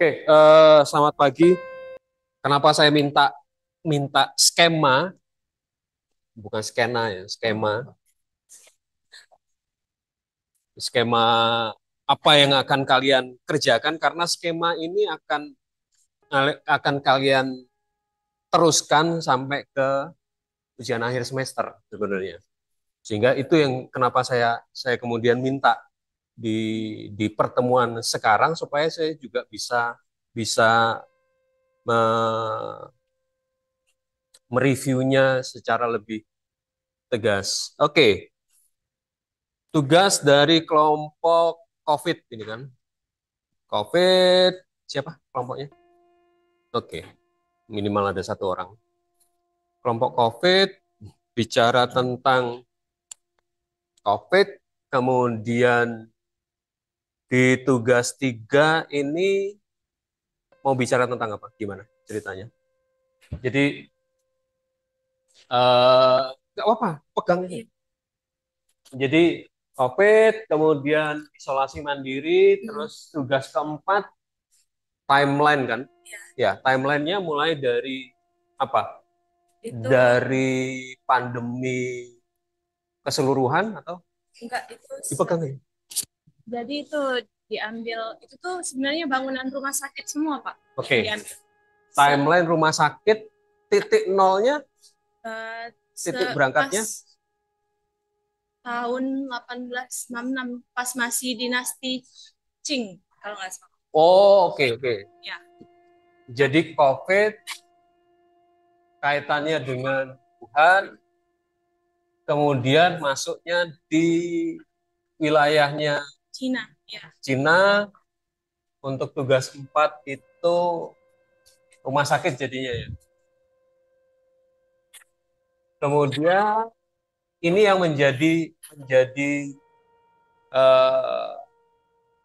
Oke, selamat pagi. Kenapa saya minta minta skema, bukan skena ya, skema, skema apa yang akan kalian kerjakan karena skema ini akan kalian teruskan sampai ke ujian akhir semester sebenarnya. Sehingga itu yang kenapa saya kemudian minta di pertemuan sekarang supaya saya juga bisa bisa mereviewnya secara lebih tegas. Oke, tugas dari kelompok COVID ini kan. COVID siapa kelompoknya? Oke, minimal ada satu orang. Kelompok COVID bicara tentang COVID, kemudian di tugas 3 ini mau bicara tentang apa? Gimana ceritanya? Jadi nggak apa-apa, pegang ini. Jadi COVID, kemudian isolasi mandiri, terus tugas keempat timeline kan? Ya, timelinenya mulai dari apa? Dari pandemi keseluruhan atau enggak itu dipegang ya? jadi itu diambil itu tuh sebenarnya bangunan rumah sakit semua Pak. Oke. Diambil Timeline rumah sakit, titik nolnya, titik berangkatnya. Tahun 1866 pas masih dinasti Qing kalau nggak salah. Oh, oke, oke. Ya. Jadi COVID kaitannya dengan Wuhan, kemudian masuknya di wilayahnya Cina, ya. Cina. Untuk tugas 4 itu rumah sakit jadinya ya. Kemudian ini yang menjadi eh,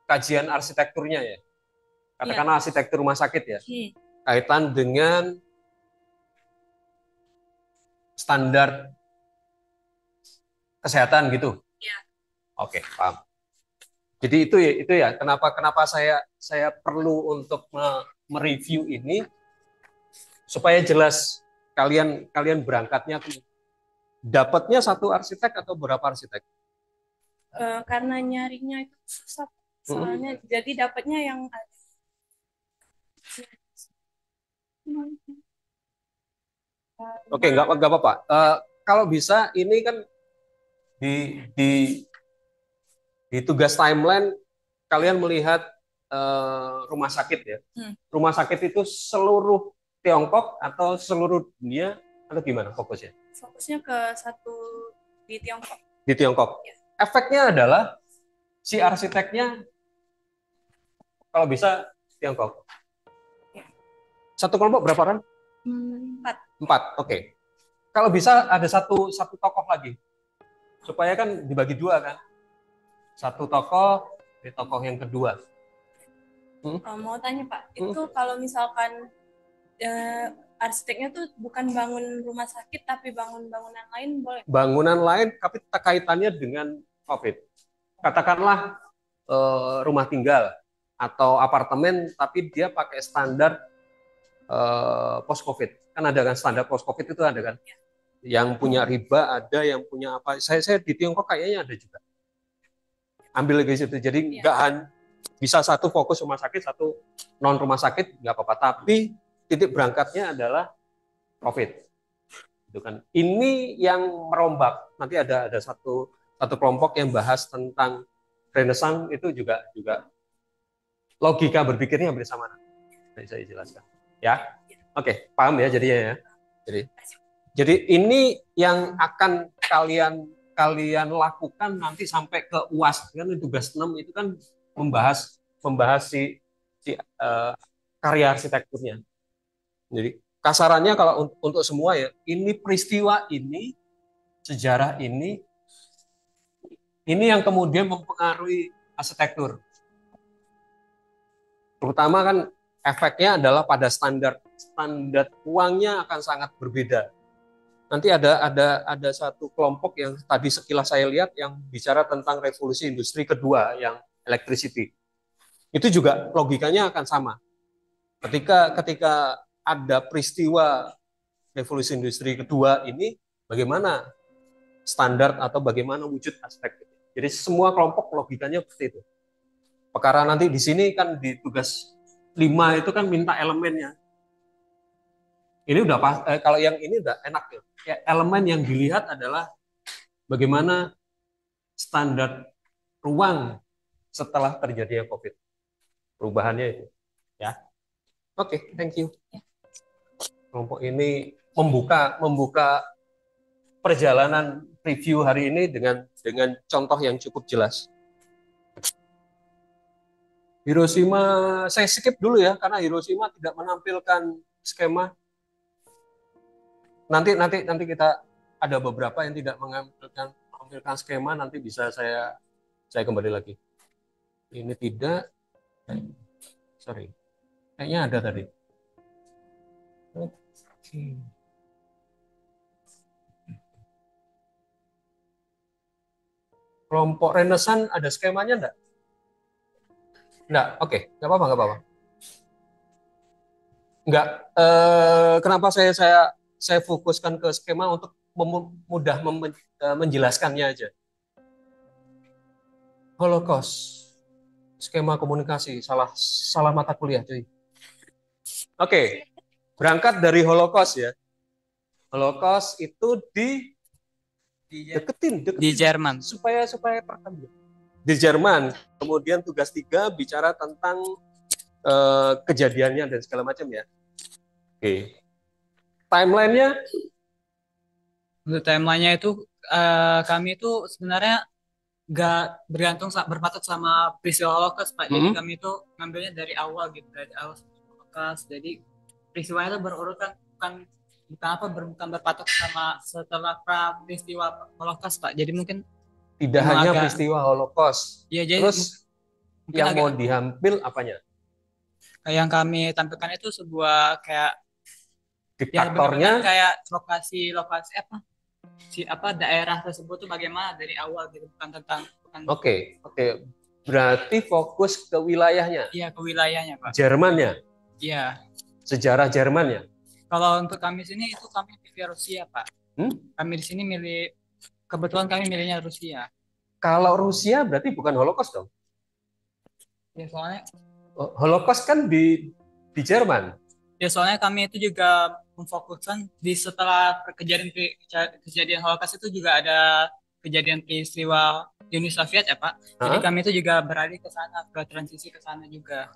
kajian arsitekturnya ya. Katakanlah arsitektur rumah sakit ya. Kaitan dengan standar kesehatan gitu. Ya. Oke, paham. Jadi itu ya kenapa saya perlu untuk mereview ini supaya jelas kalian berangkatnya dapatnya satu arsitek atau berapa arsitek? Karena nyarinya itu susah soalnya jadi dapatnya yang Oke, nggak apa-apa. Kalau bisa ini kan di di di tugas timeline kalian melihat rumah sakit ya. Rumah sakit itu seluruh Tiongkok atau seluruh dunia atau gimana fokusnya? Fokusnya ke satu di Tiongkok. Di Tiongkok. Ya. Efeknya adalah si arsiteknya kalau bisa Tiongkok. Ya. Satu kelompok berapa orang? 4. 4, oke. Kalau bisa ada satu tokoh lagi. Supaya kan dibagi 2 kan. Satu tokoh, di tokoh yang kedua. Mau tanya Pak, itu kalau misalkan arsiteknya tuh bukan bangun rumah sakit tapi bangun bangunan lain boleh? Bangunan lain tapi kaitannya dengan COVID. Katakanlah rumah tinggal atau apartemen tapi dia pakai standar post COVID. Kan ada kan standar post COVID itu ada kan? Ya. Yang punya riba ada, yang punya apa? Saya di Tiongkok kayaknya ada juga. Ambil lagi situ. Jadi nggak hanya bisa satu fokus rumah sakit, satu non rumah sakit nggak apa-apa. Tapi titik berangkatnya adalah COVID. Itu kan. Ini yang merombak. Nanti ada satu kelompok yang bahas tentang Renaissance itu juga logika berpikirnya hampir sama. Nanti saya jelaskan. Ya, oke, paham ya jadinya ya. Jadi ini yang akan kalian lakukan nanti sampai ke UAS kan tugas 6 itu kan membahas si karya arsitekturnya. Jadi kasarannya kalau untuk semua ya, ini peristiwa ini, sejarah ini yang kemudian mempengaruhi arsitektur. Terutama kan efeknya adalah pada standar uangnya akan sangat berbeda. Nanti ada satu kelompok yang tadi sekilas saya lihat yang bicara tentang revolusi industri kedua yang electricity. Itu juga logikanya akan sama. ketika ada peristiwa revolusi industri kedua ini, bagaimana standar atau bagaimana wujud aspek. Jadi semua kelompok logikanya seperti itu. Perkara nanti di sini kan di tugas 5 itu kan minta elemennya. Ini udah kalau yang ini udah enak ya. Elemen yang dilihat adalah bagaimana standar ruang setelah terjadinya COVID. Perubahannya itu. Ya. Oke, thank you. Kelompok ini membuka perjalanan review hari ini dengan contoh yang cukup jelas. Hiroshima saya skip dulu ya karena Hiroshima tidak menampilkan skema. Nanti kita ada beberapa yang tidak menampilkan skema, nanti bisa saya kembali lagi. Ini tidak, sorry, kayaknya ada tadi. Oke. Kelompok Renaissance ada skemanya enggak? Enggak, oke, nggak apa-apa. Enggak, kenapa saya fokuskan ke skema untuk mudah menjelaskannya aja. Holocaust, skema komunikasi, salah mata kuliah, cuy. Oke, berangkat dari Holocaust ya. Holocaust itu deketin di Jerman supaya pertama di Jerman. Kemudian tugas 3 bicara tentang kejadiannya dan segala macam ya. Oke. Timelinenya itu kami itu sebenarnya nggak berpatok sama peristiwa Holocaust, Pak. Jadi kami itu ngambilnya dari awal gitu, dari awal Holocaust. Jadi peristiwanya itu berurutan bukan berpatok sama setelah peristiwa Holocaust, Pak. Jadi mungkin tidak hanya peristiwa Holocaust. Ya, jadi terus yang mau diambil apanya? Yang kami tampilkan itu sebuah kayak diktatornya, ya, kayak lokasi daerah tersebut tuh bagaimana dari awal gitu, Oke. Berarti fokus ke wilayahnya. Iya, ke wilayahnya, Pak. Jermannya. Iya. Sejarah Jermannya. Kalau untuk kami sini itu kami pilih Rusia, Pak. Kami di sini kebetulan kami milihnya Rusia. Kalau Rusia berarti bukan Holocaust dong? Ya, soalnya Holocaust kan di Jerman. Ya, soalnya kami itu juga memfokuskan setelah kejadian Holocaust itu juga ada kejadian peristiwa Uni Soviet ya, Pak. Jadi kami itu juga beralih ke sana, ke transisi ke sana juga.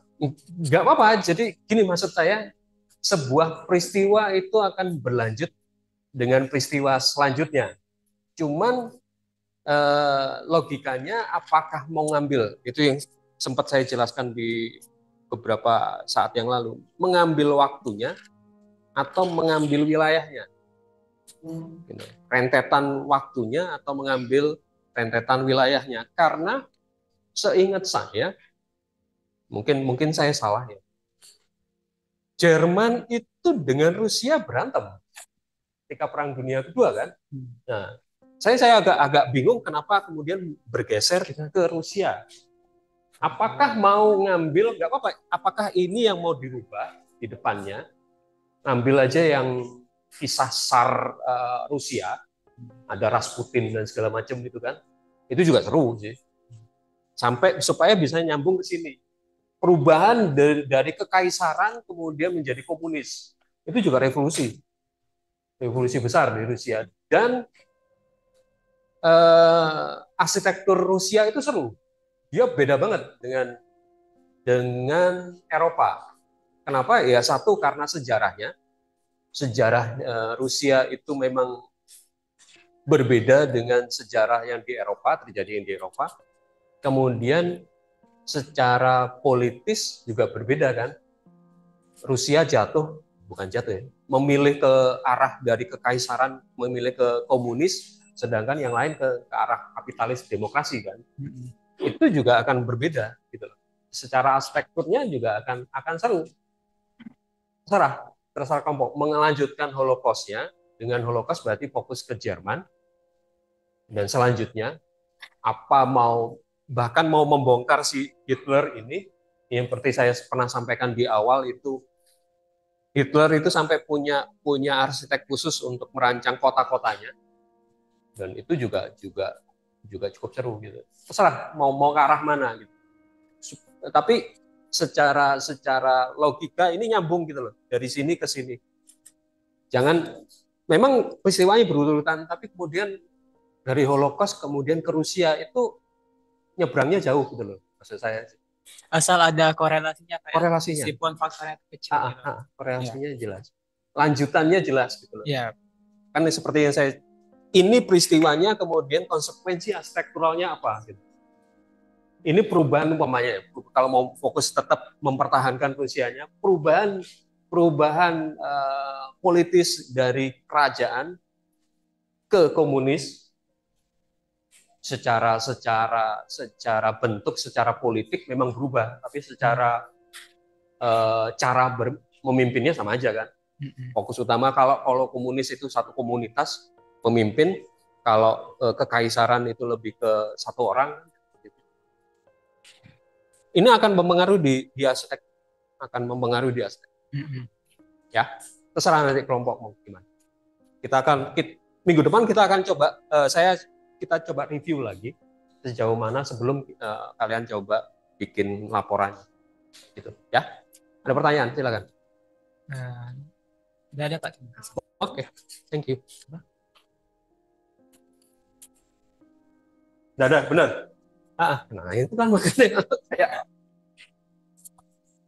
Nggak apa-apa. Jadi gini maksud saya, sebuah peristiwa itu akan berlanjut dengan peristiwa selanjutnya. Cuman logikanya apakah mau ngambil, itu yang sempat saya jelaskan di beberapa saat yang lalu, mengambil waktunya atau mengambil wilayahnya, rentetan waktunya atau mengambil rentetan wilayahnya. Karena seingat saya, mungkin saya salah ya, Jerman itu dengan Rusia berantem ketika Perang Dunia Kedua kan. Nah, saya agak bingung kenapa kemudian bergeser ke Rusia. Apakah mau ngambil, nggak apa-apa, apakah ini yang mau dirubah di depannya, ngambil aja yang kisah SAR Rusia, ada Rasputin dan segala macam gitu kan, itu juga seru sih, sampai supaya bisa nyambung ke sini. Perubahan dari kekaisaran kemudian menjadi komunis, itu juga revolusi besar di Rusia, dan arsitektur Rusia itu seru. Dia beda banget dengan Eropa. Kenapa? Ya satu karena sejarah Rusia itu memang berbeda dengan sejarah yang di Eropa, terjadi yang di Eropa. Kemudian secara politis juga berbeda kan. Rusia memilih ke arah dari kekaisaran, memilih ke komunis, sedangkan yang lain ke arah kapitalis demokrasi kan. Itu juga akan berbeda gitu loh. Secara aspekturnya juga akan seru. Terserah kelompok melanjutkan Holocaust-nya. Dengan Holocaust berarti fokus ke Jerman, dan selanjutnya bahkan mau membongkar si Hitler ini, yang seperti saya pernah sampaikan di awal itu Hitler itu sampai punya arsitek khusus untuk merancang kota-kotanya, dan itu juga cukup seru gitu. Terserah mau ke arah mana gitu. Tapi secara logika ini nyambung gitu loh, dari sini ke sini. Jangan, memang peristiwanya berurutan, tapi kemudian dari Holocaust kemudian ke Rusia itu nyebrangnya jauh gitu loh, maksud saya. Asal ada korelasinya kayak Korelasinya, meskipun faktornya kecil gitu. korelasinya jelas, lanjutannya jelas gitu loh. Iya. Kan seperti yang saya, ini peristiwanya kemudian konsekuensi arsitekturalnya apa gitu. Ini perubahan umpamanya, kalau mau fokus tetap mempertahankan Rusianya, perubahan politis dari kerajaan ke komunis secara bentuk, secara politik memang berubah, tapi secara cara memimpinnya sama aja kan. Fokus utama kalau komunis itu satu komunitas pemimpin, kalau kekaisaran itu lebih ke satu orang. Ini akan mempengaruhi di aspek, ya. Terserah nanti kelompok mau gimana. Minggu depan kita akan coba, kita coba review lagi sejauh mana sebelum kalian coba bikin laporan, gitu ya. Ada pertanyaan, silakan. Tidak ada Pak. Oke, thank you. Tidak ada, benar. Nah itu kan makanya saya.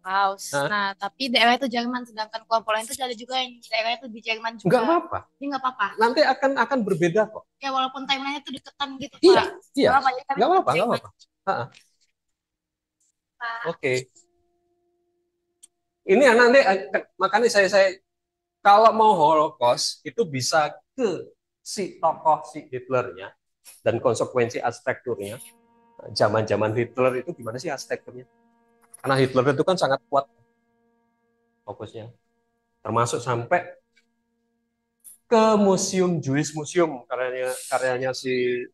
Paus. Nah, tapi daerah itu Jerman, sedangkan kelompok lain itu ada juga yang daerah itu di Jerman juga. Nggak apa-apa. Ini nggak apa-apa. Nanti akan berbeda kok. Ya walaupun timelinenya itu deketan gitu, Iya, Pak. iya. Nggak apa-apa. Oke. Ini nanti makanya saya kalau mau Holocaust itu bisa ke si tokoh si Hitlernya dan konsekuensi arsitekturnya. Zaman-zaman Hitler itu gimana sih arsitekturnya? Karena Hitler itu kan sangat kuat fokusnya, termasuk sampai ke museum Jewish Museum karyanya si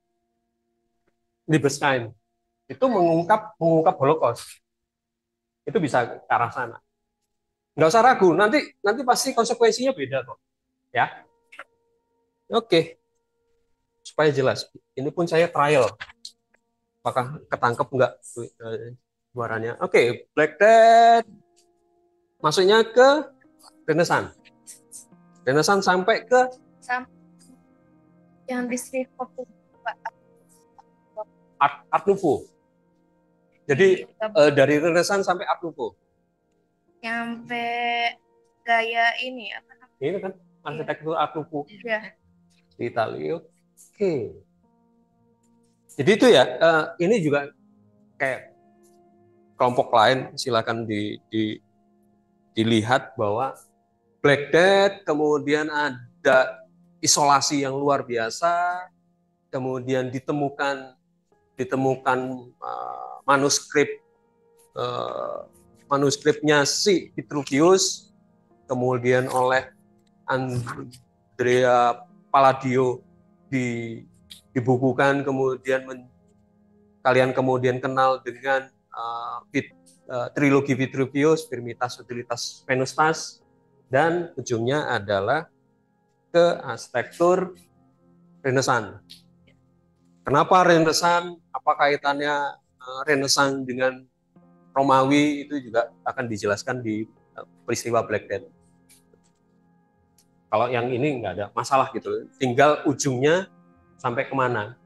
Liebeskind itu mengungkap Holocaust. Itu bisa ke arah sana. Nggak usah ragu, nanti pasti konsekuensinya beda kok, ya. Oke, supaya jelas. Ini pun saya trial. Apakah ketangkep nggak suaranya? Oke, Black Death masuknya ke Renaissance. Renaissance sampai ke yang distrik Art Nouveau. Jadi dari Renaissance sampai Art Nouveau. Sampai gaya ini apa namanya? Ini kan arsitektur Art Nouveau. Iya. Di Italia. Oke. Jadi itu ya, ini juga kayak kelompok lain, silakan dilihat bahwa Black Death, kemudian ada isolasi yang luar biasa, kemudian ditemukan manuskripnya si Vitruvius, kemudian oleh Andrea Palladio dibukukan, kemudian kalian kemudian kenal dengan trilogi Vitruvius, Firmitas, Utilitas, Venustas, dan ujungnya adalah ke arsitektur Renaissance. Kenapa Renaissance? Apa kaitannya Renaissance dengan Romawi? Itu juga akan dijelaskan di peristiwa Black Death. Kalau yang ini nggak ada masalah gitu, tinggal ujungnya sampai kemana.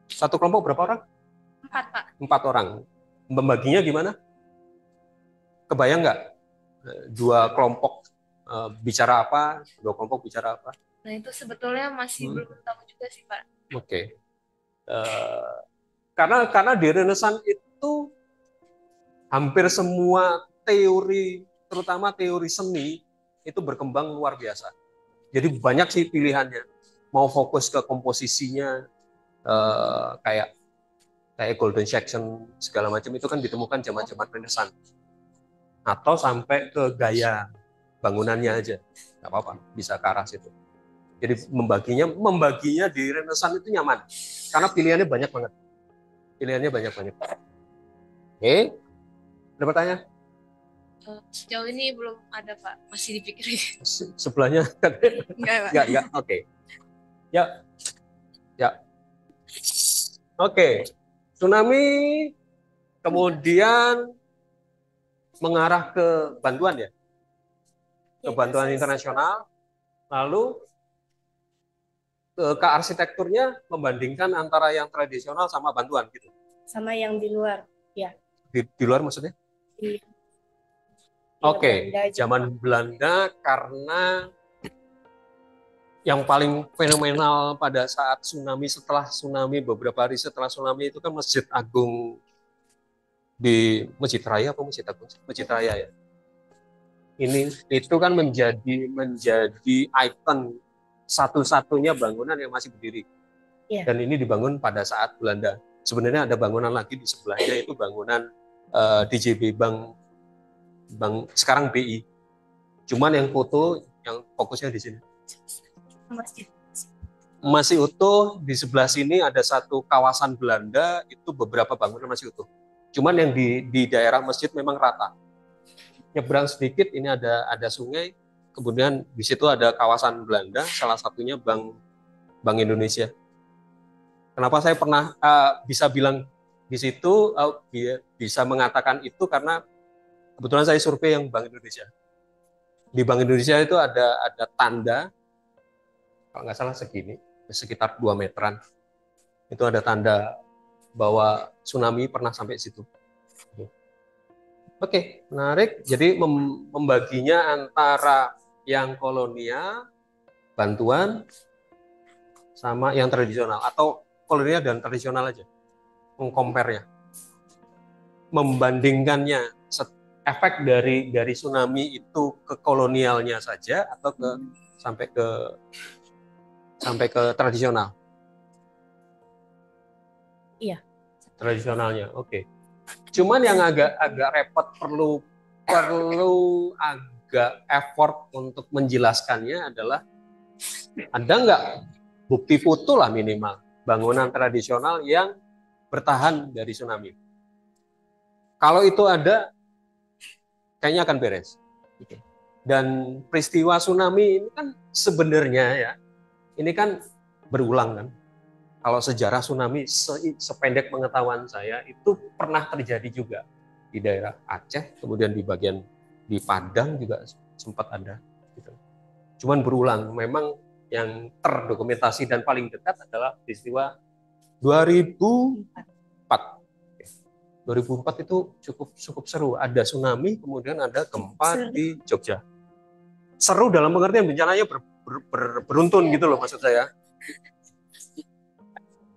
Satu kelompok berapa orang? 4, Pak. 4 orang. Membaginya gimana? Kebayang nggak? 2 kelompok bicara apa? 2 kelompok bicara apa? Nah itu sebetulnya masih belum tahu juga sih Pak. Oke. Karena di Renaissance itu hampir semua teori, terutama teori seni, itu berkembang luar biasa. Jadi banyak sih pilihannya. Mau fokus ke komposisinya, kayak golden section segala macam itu kan ditemukan zaman-zaman Renaissance. Atau sampai ke gaya bangunannya aja, nggak apa-apa, bisa ke arah situ. Jadi membaginya di Renaissance itu nyaman, karena pilihannya banyak banget. Oke, ada pertanyaan? Sejauh ini belum ada Pak, masih dipikirin. Sebelahnya Enggak Pak. enggak. Oke. Ya, ya. Oke. Tsunami kemudian mengarah ke bantuan ya. Ke bantuan internasional. Lalu ke arsitekturnya membandingkan antara yang tradisional sama bantuan gitu. Sama yang di luar, ya. Di luar maksudnya? Di Oke, Belanda, zaman Belanda karena yang paling fenomenal pada saat tsunami, setelah tsunami, beberapa hari setelah tsunami itu kan Masjid Agung di Masjid Raya apa Masjid Agung? Masjid Raya ya. Ini itu kan menjadi ikon satu-satunya bangunan yang masih berdiri. Iya. Dan ini dibangun pada saat Belanda. Sebenarnya ada bangunan lagi di sebelahnya, itu bangunan DJB Bank sekarang BI. Cuman yang foto yang fokusnya di sini. Masih utuh. Di sebelah sini ada satu kawasan Belanda, itu beberapa bangunan masih utuh. Cuman yang di daerah masjid memang rata. Nyebrang sedikit ini ada sungai, kemudian di situ ada kawasan Belanda, salah satunya Bank Indonesia. Kenapa saya pernah bisa bilang di situ, bisa mengatakan itu karena kebetulan saya survei yang Bank Indonesia. Di Bank Indonesia itu ada tanda, kalau nggak salah segini, sekitar 2 meteran. Itu ada tanda bahwa tsunami pernah sampai situ. Oke, menarik. Jadi membaginya antara yang kolonial, bantuan, sama yang tradisional. Atau kolonial dan tradisional aja. Mengcompare-nya. Membandingkannya, efek dari tsunami itu ke kolonialnya saja atau sampai ke tradisional? Iya. Tradisionalnya, oke. Cuman yang agak repot, perlu agak effort untuk menjelaskannya adalah ada nggak bukti foto lah minimal bangunan tradisional yang bertahan dari tsunami. Kalau itu ada, kayaknya akan beres. Dan peristiwa tsunami ini kan sebenarnya ya, ini kan berulang kan. Kalau sejarah tsunami sependek pengetahuan saya itu pernah terjadi juga di daerah Aceh, kemudian di bagian di Padang juga sempat ada. Gitu. Cuman berulang. Memang yang terdokumentasi dan paling dekat adalah peristiwa 2004. 2004 itu cukup seru. Ada tsunami, kemudian ada gempa di Jogja. Seru dalam pengertian bencananya beruntun gitu loh maksud saya.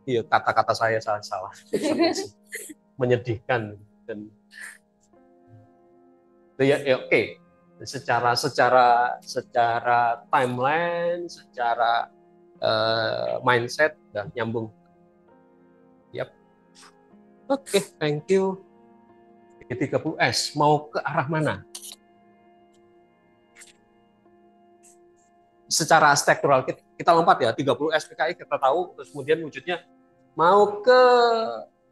Iya, kata-kata saya salah. Menyedihkan dan ya oke. Secara timeline, secara mindset dan nyambung. Yap. Oke, thank you. G30S mau ke arah mana? Secara arsitektural kita lompat ya, 30S PKI kita tahu, terus kemudian wujudnya mau ke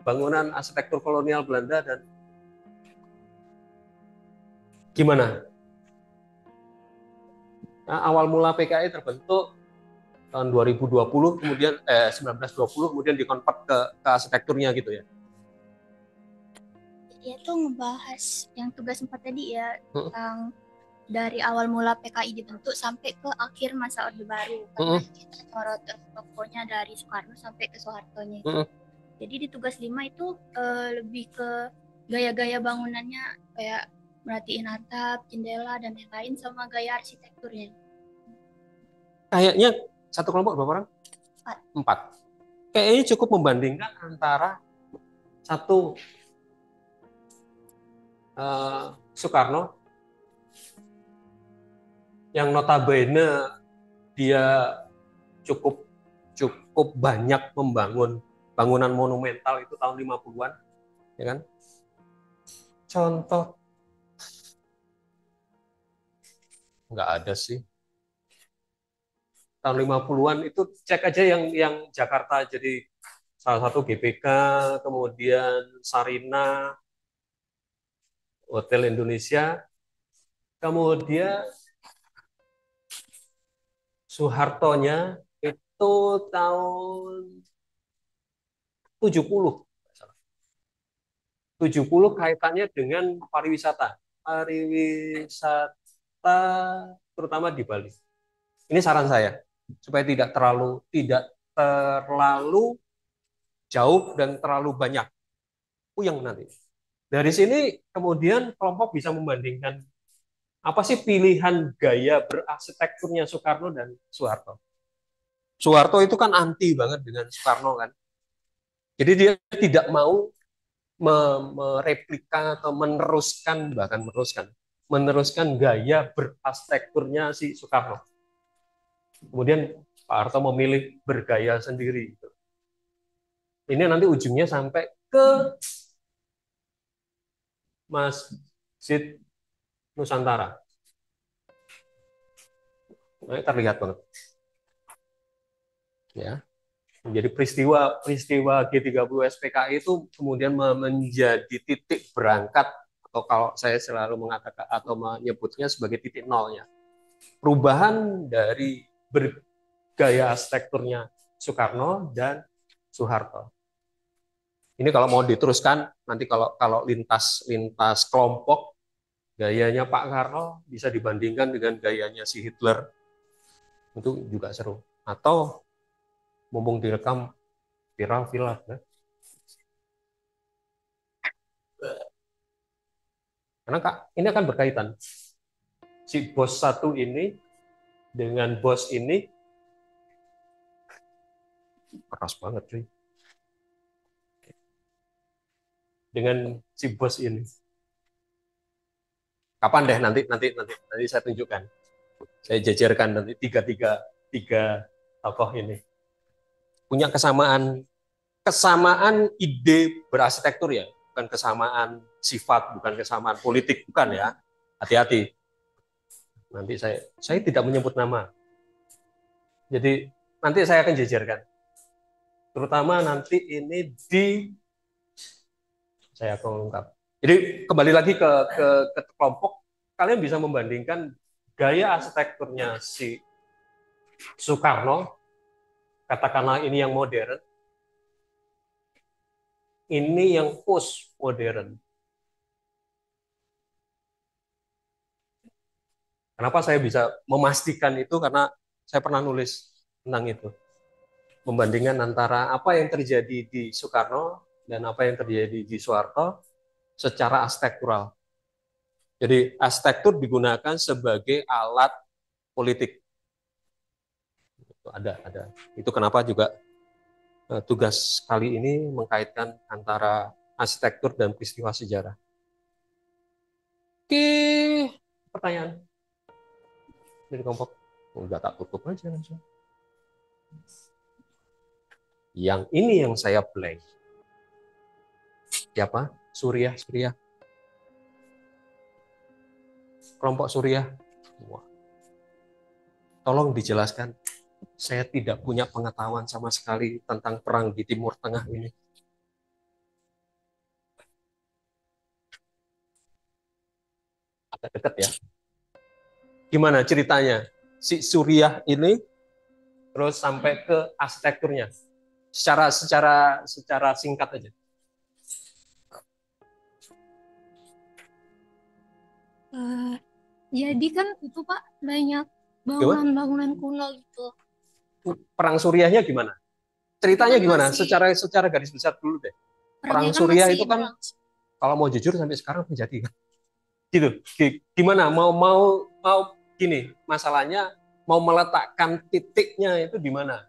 bangunan arsitektur kolonial Belanda dan gimana? Nah, awal mula PKI terbentuk tahun 2020, kemudian 1920, kemudian dikonvert ke arsitekturnya gitu ya. Dia tuh ngebahas yang tugas 4 tadi ya, tentang dari awal mula PKI dibentuk sampai ke akhir masa Orde Baru. Karena sorot tokohnya dari Soekarno sampai ke Soehartonya. Jadi di tugas 5 itu lebih ke gaya-gaya bangunannya, kayak merhatiin atap, jendela, dan lain-lain, sama gaya arsitekturnya. Kayaknya satu kelompok berapa orang? 4. Kayaknya cukup membandingkan antara satu Soekarno yang notabene dia cukup banyak membangun bangunan monumental itu tahun 50-an, ya kan? Contoh nggak ada sih. Tahun 50-an itu cek aja yang Jakarta jadi salah satu GBK, kemudian Sarina, Hotel Indonesia, Kemudian Soehartonya itu tahun 70. 70 kaitannya dengan pariwisata. Pariwisata terutama di Bali. Ini saran saya supaya tidak terlalu jauh dan terlalu banyak puyeng nanti. Dari sini kemudian kelompok bisa membandingkan apa sih pilihan gaya berarsitekturnya Soekarno dan Soeharto. Soeharto itu kan anti banget dengan Soekarno kan. Jadi dia tidak mau mereplika atau meneruskan gaya berarsitekturnya si Soekarno. Kemudian Pak Harto memilih bergaya sendiri. Ini nanti ujungnya sampai ke Masjid Nusantara. Nah, terlihat banget. Ya. Jadi peristiwa G30 SPKI itu kemudian menjadi titik berangkat, atau kalau saya selalu mengatakan atau menyebutnya sebagai titik nolnya. Perubahan dari bergaya arsitekturnya Soekarno dan Soeharto. Ini kalau mau diteruskan nanti kalau lintas kelompok, gayanya Pak Karno bisa dibandingkan dengan gayanya si Hitler, itu juga seru. Atau mumpung direkam viral ya. Karena Kak, ini akan berkaitan. Si bos satu ini dengan bos ini keras banget cuy. Dengan si bos ini. Kapan deh nanti saya tunjukkan. Saya jajarkan nanti tiga tokoh ini. Punya kesamaan ide berarsitektur ya, bukan kesamaan sifat, bukan kesamaan politik, bukan ya. Hati-hati. Nanti saya tidak menyebut nama. Jadi nanti saya akan jajarkan. Terutama nanti ini saya akan ungkap. Jadi kembali lagi ke kelompok, kalian bisa membandingkan gaya arsitekturnya si Soekarno, katakanlah ini yang modern, ini yang post modern. Kenapa saya bisa memastikan itu? Karena saya pernah nulis tentang itu. Membandingkan antara apa yang terjadi di Soekarno dan apa yang terjadi di Soeharto secara arsitektural. Jadi arsitektur digunakan sebagai alat politik. Ada. Itu kenapa juga tugas kali ini mengkaitkan antara arsitektur dan peristiwa sejarah. Oke, pertanyaan dari kelompok. Udah tak tutup aja langsung. Yang ini yang saya blank. Siapa? Suriah. Kelompok Suriah. Wah. Tolong dijelaskan. Saya tidak punya pengetahuan sama sekali tentang perang di Timur Tengah ini. Agak dekat ya. Gimana ceritanya? Si Suriah ini terus sampai ke arsitekturnya. Secara singkat aja. Jadi kan itu Pak banyak bangunan-bangunan kuno gitu. Perang Suriahnya gimana? Ceritanya gimana? Secara garis besar dulu deh. Perang Suriah itu kan kalau mau jujur sampai sekarang terjadi kan. Gitu. Gimana? Mau gini, masalahnya mau meletakkan titiknya itu di mana?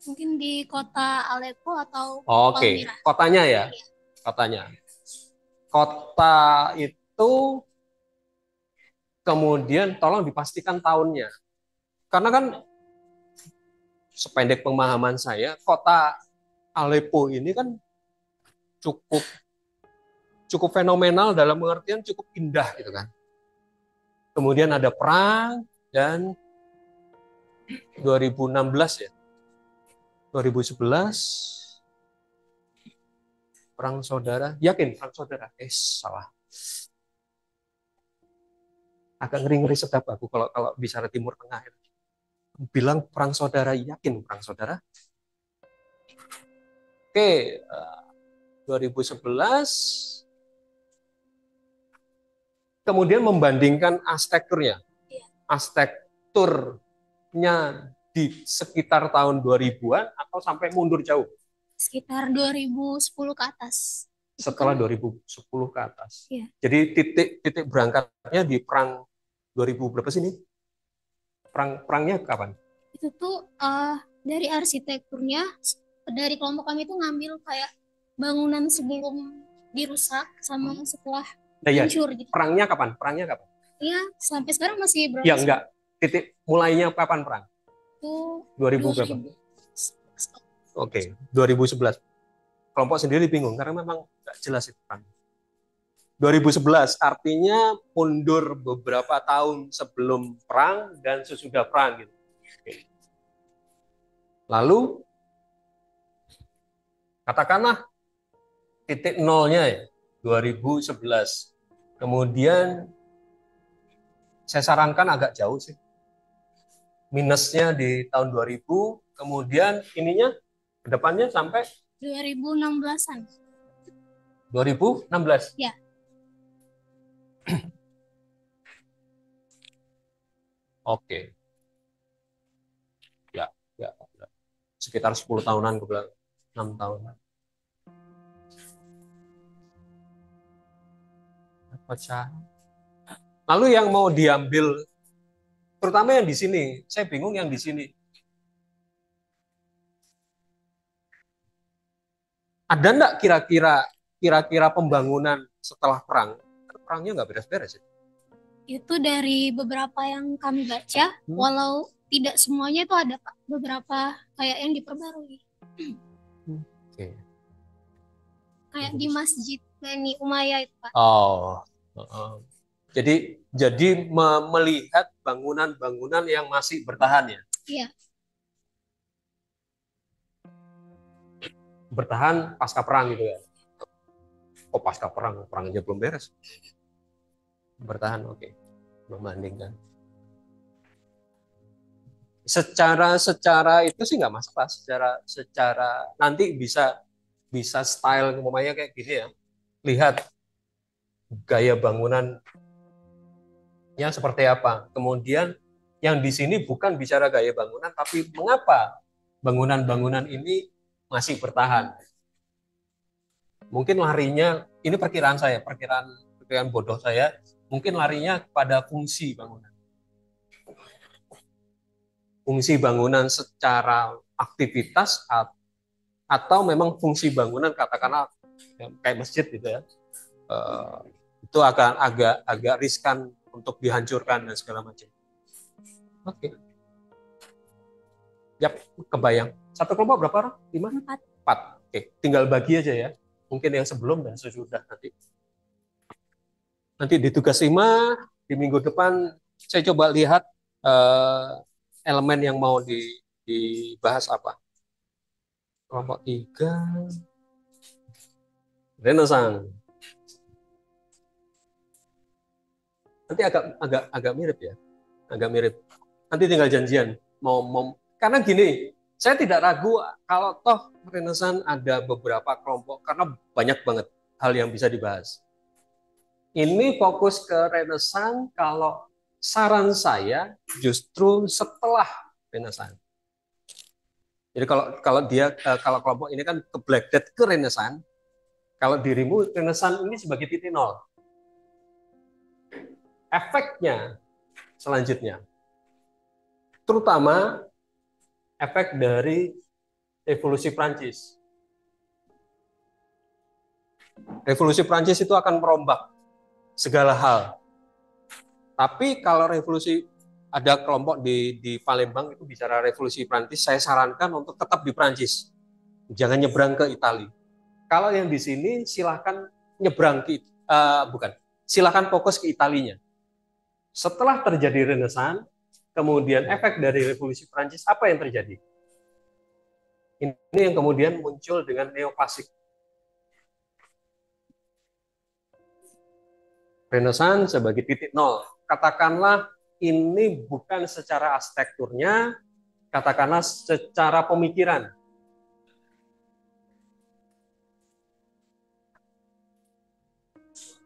Mungkin di kota Aleppo atau Oke, kotanya ya. Kotanya. Kota itu kemudian tolong dipastikan tahunnya. Karena kan sependek pemahaman saya, kota Aleppo ini kan cukup fenomenal dalam pengertian cukup indah gitu kan. Kemudian ada perang dan 2016 ya. 2011 perang saudara, yakin perang saudara? Salah. agak ngeri-ngeri sedap aku kalau kalau bicara Timur Tengah. Bilang perang saudara, yakin perang saudara? Oke, 2011 kemudian membandingkan arsitekturnya. Arsitekturnya di sekitar tahun 2000-an atau sampai mundur jauh? Sekitar 2010 ke atas. Setelah 2010 ke atas. Iya. Jadi titik berangkatnya di perang 2000 berapa sih ini? Perangnya kapan? Itu tuh dari arsitekturnya, dari kelompok kami tuh ngambil kayak bangunan sebelum dirusak sama setelah hancur gitu. Perangnya kapan? Iya, sampai sekarang masih berlangsung. Ya enggak. Titik mulainya kapan perang? Itu 2000 berapa? Oke, 2011. Kelompok sendiri bingung karena memang nggak jelas itu perang. 2011 artinya mundur beberapa tahun sebelum perang dan sesudah perang gitu. Lalu katakanlah titik nolnya ya 2011. Kemudian saya sarankan agak jauh sih. Minusnya di tahun 2000, kemudian ininya ke depannya sampai 2016-an. 2016. Ya. Oke. Ya. Sekitar 10 tahunan ke belakang, 6 tahun. Lalu yang mau diambil, terutama yang di sini, saya bingung yang di sini. Ada enggak kira-kira pembangunan setelah perang? Perangnya nggak beres-beres ya? Itu dari beberapa yang kami baca, walau tidak semuanya itu ada Pak, beberapa kayak yang diperbarui. Oke. Kayak di Masjid Bani Umayyah itu Pak. Jadi melihat bangunan-bangunan yang masih bertahan ya? Iya. Bertahan pasca perang gitu ya? Oh pasca perang aja belum beres. Bertahan, oke. Membandingkan. Secara itu sih nggak masalah. Secara nanti bisa style umpamanya kayak gini ya. Lihat gaya bangunannya seperti apa. Kemudian yang di sini bukan bicara gaya bangunan, tapi mengapa bangunan-bangunan ini masih bertahan. Mungkin larinya, ini perkiraan saya, perkiraan bodoh saya, mungkin larinya pada fungsi bangunan. Fungsi bangunan secara aktivitas atau memang fungsi bangunan katakanlah kayak masjid gitu ya. Itu agak riskan untuk dihancurkan dan segala macam. Oke. Yap, kebayang. Satu kelompok berapa orang? 5? 4. Oke, tinggal bagi aja ya. Mungkin yang sebelum dan sesudah nanti. Nanti di tugas 5, di minggu depan, saya coba lihat elemen yang mau dibahas apa. Kelompok 3, Renaissance. Nanti agak mirip ya. Agak mirip. Nanti tinggal janjian. Karena gini, saya tidak ragu kalau toh Renaissance ada beberapa kelompok karena banyak banget hal yang bisa dibahas. Ini fokus ke Renaissance, kalau saran saya justru setelah Renaissance. Jadi kalau kelompok ini kan ke Black Death ke Renaissance, kalau dirimu Renaissance ini sebagai titik nol. Efeknya selanjutnya, terutama efek dari revolusi Prancis. Revolusi Prancis itu akan merombak segala hal. Tapi kalau revolusi, ada kelompok di Palembang itu bicara revolusi Prancis, saya sarankan untuk tetap di Prancis. Jangan nyebrang ke Italia. Kalau yang di sini silahkan nyebrang silahkan fokus ke Italinya. Setelah terjadi Renaissance, kemudian efek dari revolusi Prancis, apa yang terjadi? Ini yang kemudian muncul dengan neoklasik. Renaissance sebagai titik nol. katakanlah ini bukan secara arsitekturnya, katakanlah secara pemikiran.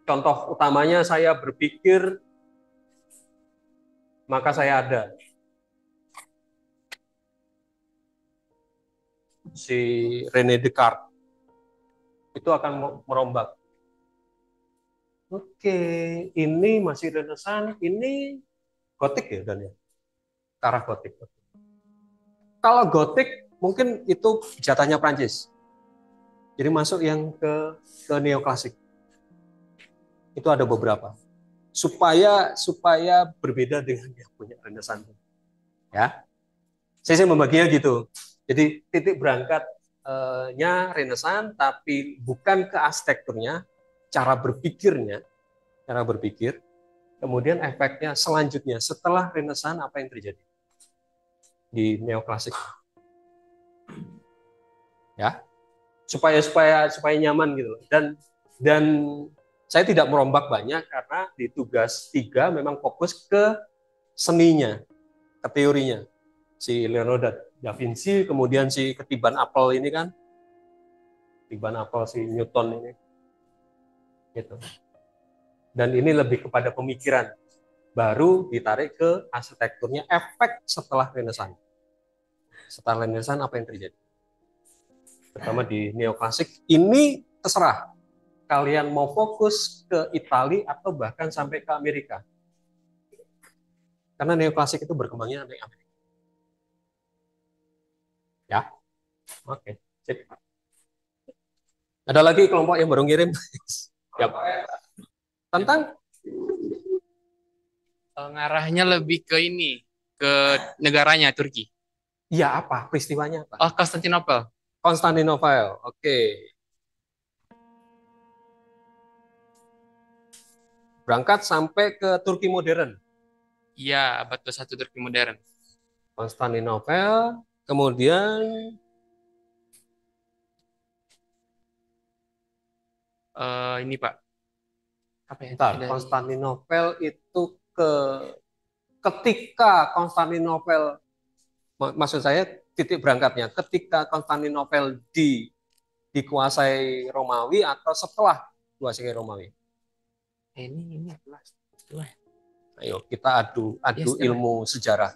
Contoh utamanya saya berpikir, maka saya ada. Si René Descartes itu akan merombak. Oke, ini masih Renaissance, ini gotik ya dan ya, ke arah gotik. Kalau gotik mungkin itu jatahnya Prancis. Jadi masuk yang ke neoklasik. Itu ada beberapa. Supaya berbeda dengan yang punya Renaissance. Ya. Saya membaginya gitu. Jadi titik berangkatnya Renaissance, tapi bukan ke arsitekturnya, cara berpikir, kemudian efeknya selanjutnya setelah Renaissance apa yang terjadi di neoklasik, ya, supaya nyaman gitu. Dan saya tidak merombak banyak karena di tugas 3 memang fokus ke seninya, ke teorinya. Si Leonardo da Vinci, kemudian si ketiban apel ini kan, ketiban apel si Newton ini, gitu. Dan ini lebih kepada pemikiran, baru ditarik ke arsitekturnya, efek setelah Renaissance. Setelah Renaissance apa yang terjadi? Pertama di neoklasik, ini terserah kalian mau fokus ke Italia atau bahkan sampai ke Amerika. Karena neoklasik itu berkembangnya di Amerika. Ya, oke. Sip. Ada lagi kelompok yang baru ngirim? Yap. Tentang ngarahnya lebih ke ini, ke negaranya Turki. ya apa? Peristiwanya apa? Oh, Konstantinopel. Konstantinopel. Oke. Berangkat sampai ke Turki modern. Iya, abad ke-1 Turki modern. Konstantinopel, kemudian ini Pak. Apa ya? bentar, Konstantinopel itu ketika Konstantinopel, maksud saya titik berangkatnya, ketika Konstantinopel dikuasai Romawi atau setelah dikuasai Romawi? Ini setelah. Ayo kita adu ilmu sejarah.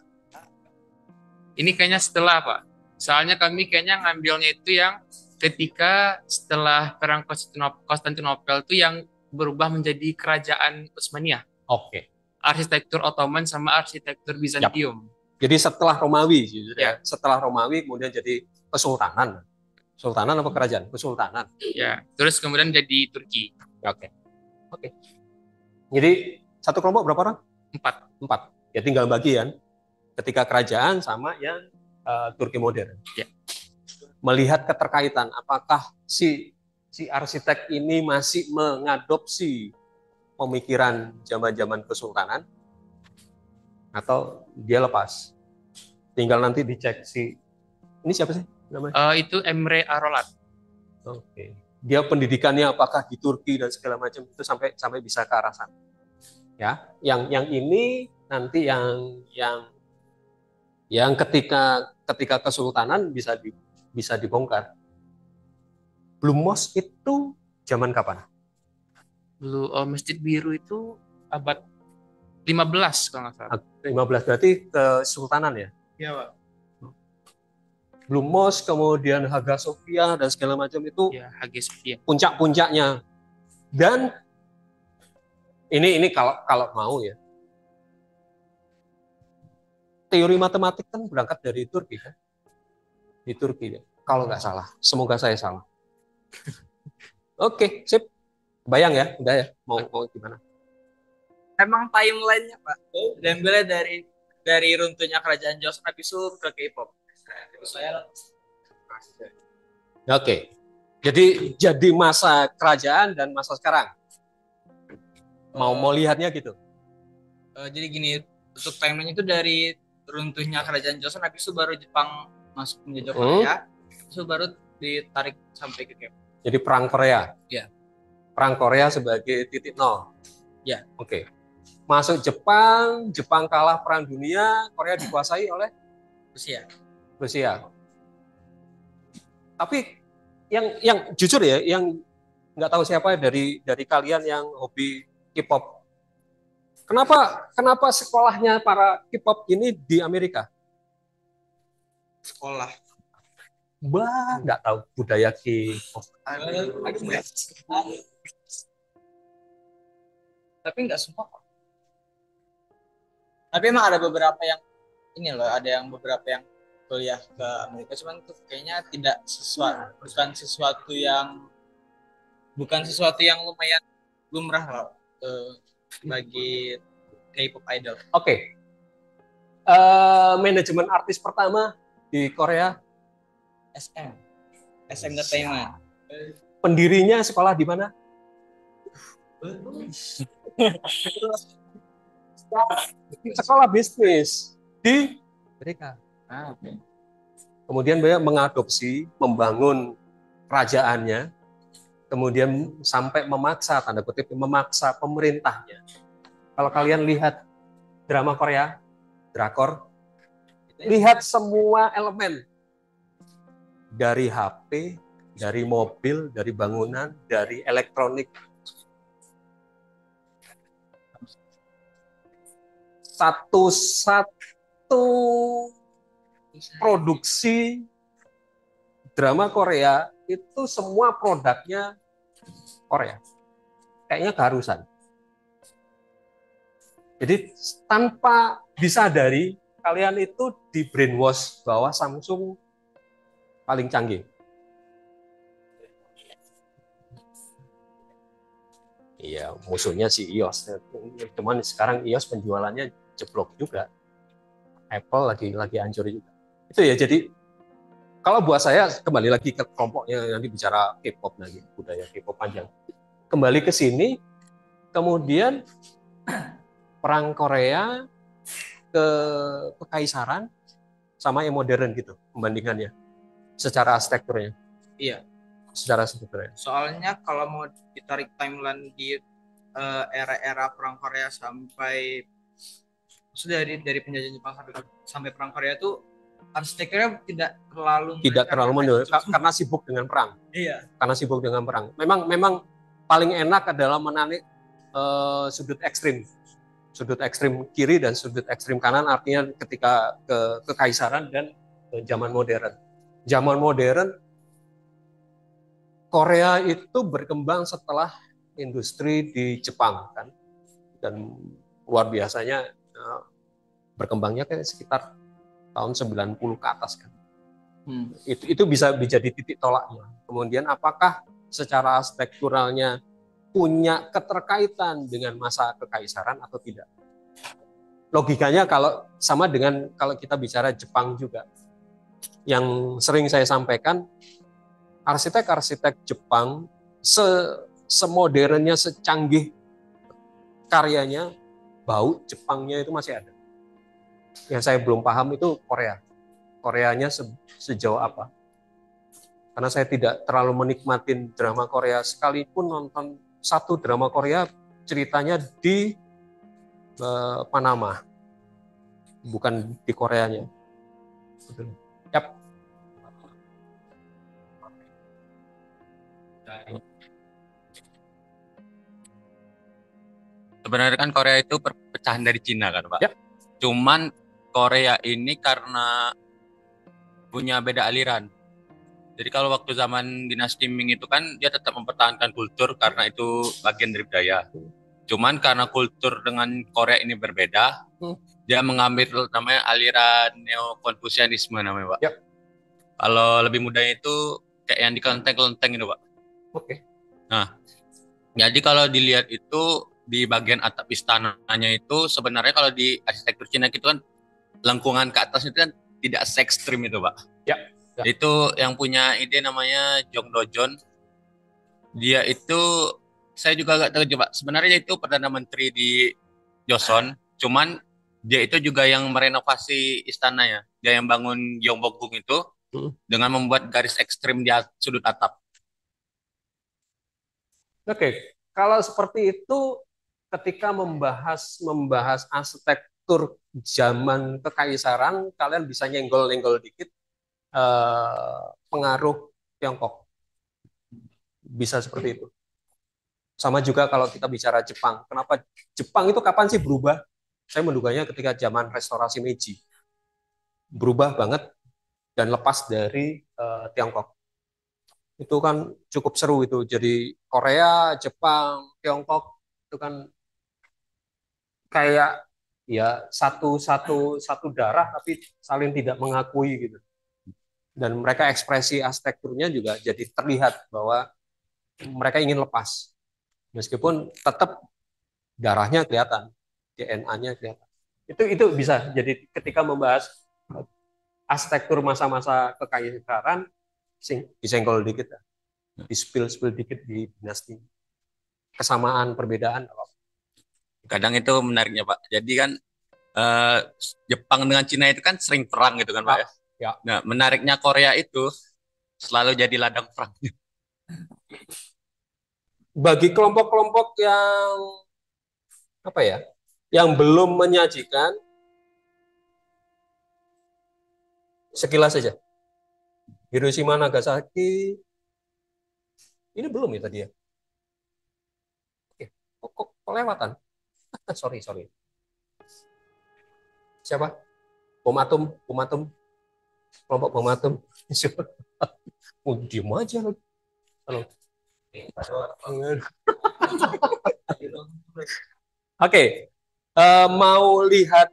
Ini kayaknya setelah Pak. Soalnya kami kayaknya ngambilnya itu yang ketika setelah perang Konstantinopel itu yang berubah menjadi kerajaan Utsmaniyah. Oke. Arsitektur Ottoman sama arsitektur Bizantium. Jadi setelah Romawi, ya. Setelah Romawi kemudian jadi kesultanan. Sultanan apa kerajaan? Kesultanan. Ya. Terus kemudian jadi Turki. Oke. Jadi satu kelompok berapa orang? 4. Ya tinggal bagian. Ketika kerajaan sama yang Turki modern. Ya. Melihat keterkaitan, apakah si arsitek ini masih mengadopsi pemikiran zaman-zaman kesultanan atau dia lepas? Tinggal nanti dicek ini siapa sih namanya? Itu Emre Arolat. Oke. Dia pendidikannya apakah di Turki dan segala macam itu sampai bisa ke arah sana. Ya, yang ini nanti yang ketika kesultanan bisa dibongkar. Blue Mosque itu zaman kapan? Masjid Biru itu abad 15 kalau nggak salah. 15 berarti kesultanan ya? Iya, Pak. Blue Mosque, kemudian Hagia Sophia dan segala macam itu ya, Hagia Sophia. Puncak-puncaknya. Dan ini kalau mau ya. Teori matematik kan berangkat dari Turki kan? Di Turki ya. Kalau nggak salah, semoga saya salah. Oke, sip. Bayang ya, udah ya. Mau gimana? Emang timelinenya Pak, diambilnya dari runtuhnya kerajaan Joseon habis itu ke K-pop. Oke. Jadi masa kerajaan dan masa sekarang. Mau lihatnya gitu. Jadi gini, untuk timeline itu dari runtuhnya kerajaan Joseon habis itu baru Jepang masuk menjajah Korea, itu baru ditarik sampai ke K-pop. Jadi perang Korea. Ya. Perang Korea sebagai titik nol. Ya. Oke. Masuk Jepang, Jepang kalah Perang Dunia, Korea dikuasai oleh Rusia. Rusia. Tapi yang jujur ya, yang nggak tahu siapa dari kalian yang hobi K-pop. Kenapa sekolahnya para K-pop ini di Amerika? Sekolah. Bah, nggak tahu budaya K-pop. Tapi nggak semua kok. Tapi emang ada beberapa yang ini loh, ada yang beberapa yang kuliah ke Amerika, cuman tuh kayaknya tidak bukan sesuatu yang lumayan lumrah loh bagi K-pop idol. Oke. Manajemen artis pertama di Korea SM Entertainment. Pendirinya sekolah di mana? Sekolah bisnis di Amerika. Kemudian beliau mengadopsi, membangun kerajaannya, kemudian sampai memaksa, tanda kutip, memaksa pemerintahnya. Kalau kalian lihat drama Korea, drakor, lihat semua elemen. Dari HP, dari mobil, dari bangunan, dari elektronik. Satu produksi drama Korea itu semua produknya Korea. Kayaknya keharusan. Jadi tanpa disadari kalian itu di brainwash bahwa Samsung paling canggih. Iya, musuhnya si iOS. Cuman sekarang iOS penjualannya jeblok juga. Apple lagi hancur juga. Itu ya, jadi kalau buat saya kembali lagi ke kelompoknya, nanti bicara K-pop lagi, budaya K-pop panjang. Kembali ke sini, kemudian perang Korea ke kekaisaran sama yang modern gitu pembandingannya secara arsitekturnya. Iya. Secara arsitekturnya. Soalnya kalau mau ditarik timeline di era-era perang Korea sampai sudah dari penjajahan Jepang sampai perang Korea itu arsitekturnya tidak terlalu menurut karena sibuk dengan perang. Iya. Karena sibuk dengan perang. Memang paling enak adalah menarik sudut ekstrim kiri dan sudut ekstrim kanan, artinya ketika ke kekaisaran dan zaman modern. Zaman modern Korea itu berkembang setelah industri di Jepang kan, dan luar biasanya berkembangnya kayak sekitar tahun 90 ke atas kan. Itu bisa jadi titik tolaknya. Kemudian apakah secara arsitekturalnya punya keterkaitan dengan masa kekaisaran atau tidak? Logikanya kalau sama dengan kalau kita bicara Jepang juga. Yang sering saya sampaikan, arsitek-arsitek Jepang semodernnya, secanggih karyanya, bau Jepangnya itu masih ada. Yang saya belum paham itu Koreanya sejauh apa. Karena saya tidak terlalu menikmatin drama Korea, sekalipun nonton satu drama Korea ceritanya di Panama, bukan di Koreanya. Yap. Sebenarnya kan Korea itu perpecahan dari Cina kan, Pak. Yap. Cuman Korea ini karena punya beda aliran. Jadi kalau waktu zaman dinasti Ming itu kan dia tetap mempertahankan kultur karena itu bagian dari budaya. Cuman karena kultur dengan Korea ini berbeda, dia mengambil namanya aliran Neo-Konfusianisme namanya, Pak. Yap. Kalau lebih mudanya itu kayak yang di kelenteng-kelenteng itu, Pak. Oke. Nah, jadi kalau dilihat itu di bagian atap istananya itu sebenarnya kalau di arsitektur Cina itu kan lengkungan ke atas itu kan tidak se-ekstrim itu, Pak. Ya. Itu yang punya ide namanya Jong Do-jeon. Dia itu saya juga agak terkejut, Pak. Sebenarnya itu Perdana Menteri di Joseon, cuman dia itu juga yang merenovasi istananya. Dia yang bangun Gyeongbokgung itu dengan membuat garis ekstrim di sudut atap. Oke, kalau seperti itu ketika membahas arsitektur zaman kekaisaran, kalian bisa nyenggol-nyenggol dikit pengaruh Tiongkok. Bisa seperti itu. Sama juga kalau kita bicara Jepang. Kenapa Jepang itu kapan sih berubah? Saya menduganya ketika zaman restorasi Meiji. Berubah banget dan lepas dari Tiongkok. Itu kan cukup seru itu. Jadi Korea, Jepang, Tiongkok itu kan kayak ya satu darah tapi saling tidak mengakui gitu. Dan mereka ekspresi arsitekturnya juga jadi terlihat bahwa mereka ingin lepas. Meskipun tetap darahnya kelihatan, DNA-nya kelihatan. Itu bisa jadi ketika membahas arsitektur masa-masa kekaisaran disenggol dikit, di-spill dikit di dinasti. Kesamaan, perbedaan. Kadang itu menariknya Pak. Jadi kan Jepang dengan Cina itu kan sering perang gitu kan Pak ya. Ya. Nah, menariknya Korea itu selalu jadi ladang perang. Bagi kelompok-kelompok yang apa ya, yang belum menyajikan, sekilas saja. Hiroshima, Nagasaki, ini belum ya tadi ya? Kok kelewatan? sorry. Siapa? Bom atom, kelompok bom atom. Oh, diem aja loh. Halo. Oke, mau lihat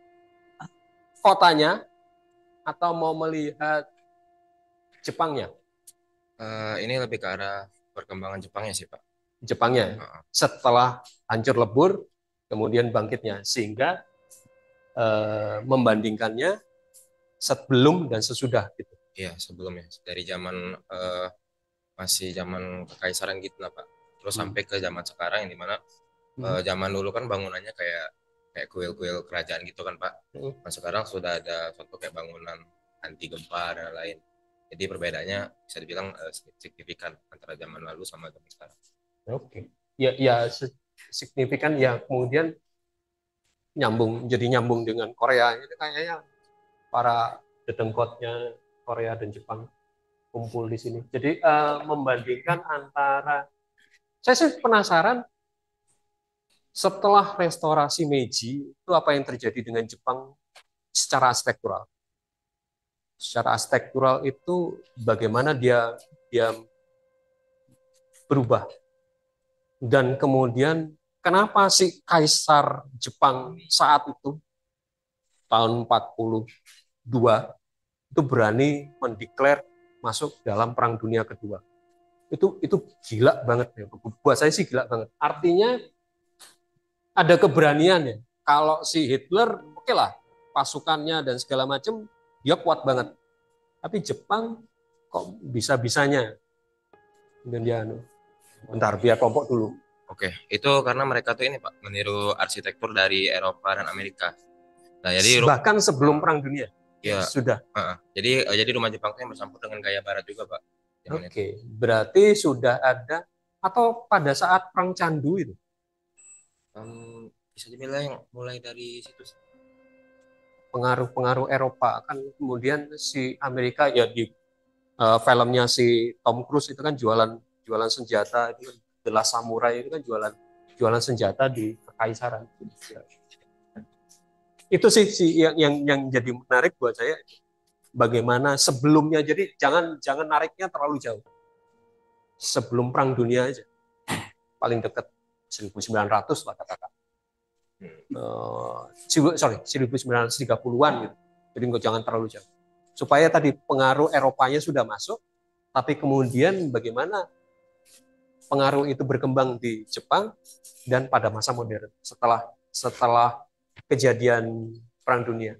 kotanya atau mau melihat Jepangnya? Ini lebih ke arah perkembangan Jepangnya sih Pak. Jepangnya setelah hancur lebur, kemudian bangkitnya, sehingga membandingkannya sebelum dan sesudah gitu. Iya, sebelumnya dari zaman masih zaman kekaisaran gitu lah Pak. Terus sampai ke zaman sekarang yang dimana zaman dulu kan bangunannya kayak kuil-kuil kerajaan gitu kan Pak. Nah sekarang sudah ada suatu kayak bangunan anti gempa dan lain. Jadi perbedaannya bisa dibilang signifikan antara zaman lalu sama zaman sekarang. Oke. Ya signifikan ya, kemudian nyambung dengan Korea. Itu kayaknya para dedengkotnya Korea dan Jepang kumpul di sini. Jadi membandingkan antara, saya sih penasaran setelah restorasi Meiji itu apa yang terjadi dengan Jepang secara arsitektural. Secara arsitektural itu bagaimana dia berubah. Dan kemudian kenapa sih Kaisar Jepang saat itu tahun 42 itu berani mendeklar masuk dalam Perang Dunia Kedua. Itu gila banget ya. Buat saya sih gila banget. Artinya ada keberanian ya. Kalau si Hitler oke lah, pasukannya dan segala macam dia kuat banget. Tapi Jepang kok bisa-bisanya. Dan dia bentar biar kelompok dulu. Oke, itu karena mereka tuh ini Pak, meniru arsitektur dari Eropa dan Amerika. Nah, jadi bahkan sebelum Perang Dunia. Ya, sudah. Jadi rumah Jepang itu bercampur dengan gaya Barat juga, Pak. Oke, berarti sudah ada atau pada saat Perang Candu itu? Bisa dibilang mulai dari situ. Pengaruh Eropa kan, kemudian si Amerika ya di filmnya si Tom Cruise itu kan jualan senjata, itu The Last Samurai itu kan jualan senjata di kekaisaran. Itu sih yang jadi menarik buat saya, bagaimana sebelumnya. Jadi jangan nariknya terlalu jauh. Sebelum Perang Dunia aja. Paling dekat 1900 lah katakan. 1930-an gitu. Jadi jangan terlalu jauh. Supaya tadi pengaruh Eropanya sudah masuk, tapi kemudian bagaimana pengaruh itu berkembang di Jepang dan pada masa modern setelah kejadian Perang Dunia.